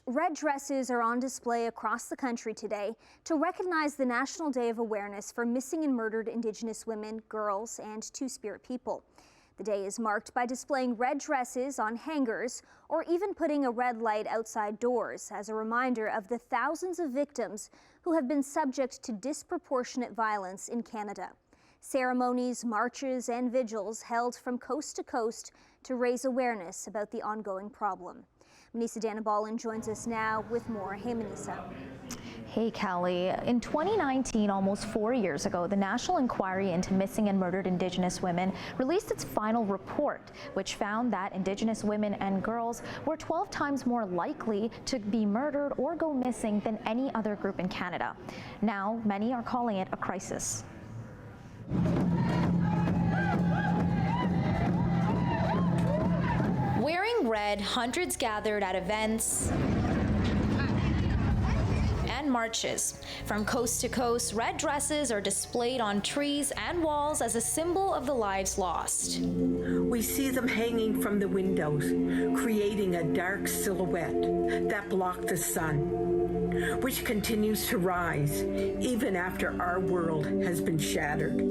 Red dresses are on display across the country today to recognize the National Day of Awareness for Missing and Murdered Indigenous women, girls, and Two-Spirit people. The day is marked by displaying red dresses on hangers or even putting a red light outside doors as a reminder of the thousands of victims who have been subject to disproportionate violence in Canada. Ceremonies, marches, and vigils held from coast to coast to raise awareness about the ongoing problem. Manisa Danabalan joins us now with more. Hey, Manisa. Hey, Callie. In 2019, almost 4 years ago, the National Inquiry into Missing and Murdered Indigenous Women released its final report, which found that Indigenous women and girls were 12 times more likely to be murdered or go missing than any other group in Canada. Now, many are calling it a crisis. Wearing red, hundreds gathered at events and marches. From coast to coast, red dresses are displayed on trees and walls as a symbol of the lives lost. We see them hanging from the windows, creating a dark silhouette that blocked the sun, which continues to rise even after our world has been shattered.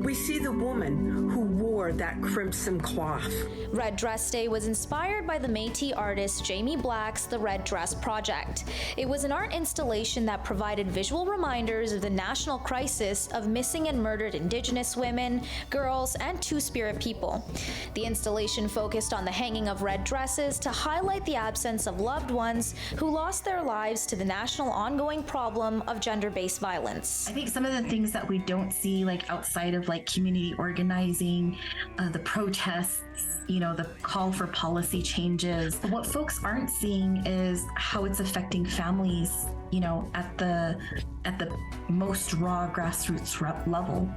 We see the woman who wore that crimson cloth. Red Dress Day was inspired by the Métis artist Jamie Black's The Red Dress Project. It was an art installation that provided visual reminders of the national crisis of missing and murdered Indigenous women, girls, and Two-Spirit people. The installation focused on the hanging of red dresses to highlight the absence of loved ones who lost their lives to the national ongoing problem of gender-based violence. I think some of the things that we don't see, like outside of like community organizing, the protests, the call for policy changes. What folks aren't seeing is how it's affecting families, at the most raw grassroots level.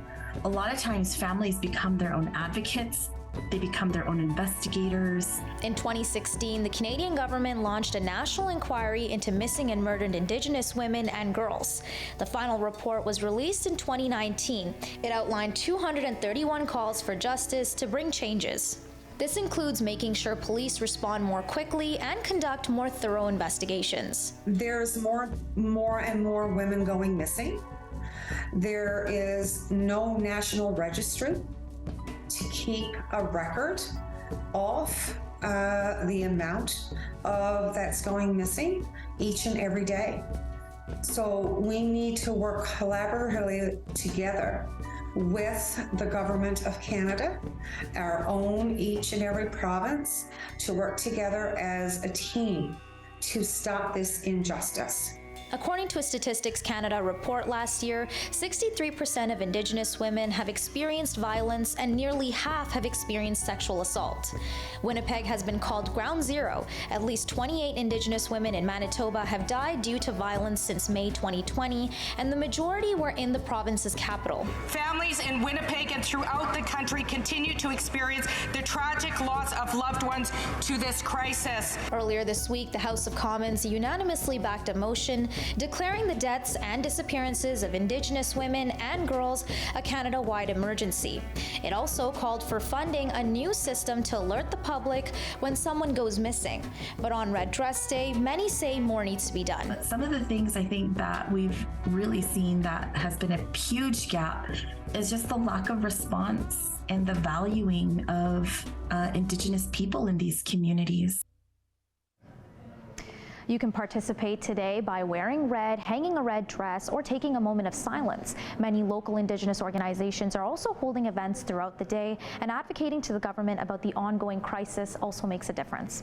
A lot of times families become their own advocates. They become their own investigators. In 2016, the Canadian government launched a national inquiry into missing and murdered Indigenous women and girls. The final report was released in 2019. It outlined 231 calls for justice to bring changes. This includes making sure police respond more quickly and conduct more thorough investigations. There's more and more women going missing. There is no national registry to keep a record of the amount of that's going missing each and every day. So we need to work collaboratively together with the Government of Canada, our own each and every province, to work together as a team to stop this injustice. According to a Statistics Canada report last year, 63% of Indigenous women have experienced violence and nearly half have experienced sexual assault. Winnipeg has been called ground zero. At least 28 Indigenous women in Manitoba have died due to violence since May 2020, and the majority were in the province's capital. Families in Winnipeg and throughout the country continue to experience the tragic loss of loved ones to this crisis. Earlier this week, the House of Commons unanimously backed a motion declaring the deaths and disappearances of Indigenous women and girls a Canada-wide emergency. It also called for funding a new system to alert the public when someone goes missing. But on Red Dress Day, many say more needs to be done. But some of the things I think that we've really seen that has been a huge gap is just the lack of response and the valuing of Indigenous people in these communities. You can participate today by wearing red, hanging a red dress, or taking a moment of silence. Many local Indigenous organizations are also holding events throughout the day, and advocating to the government about the ongoing crisis also makes a difference.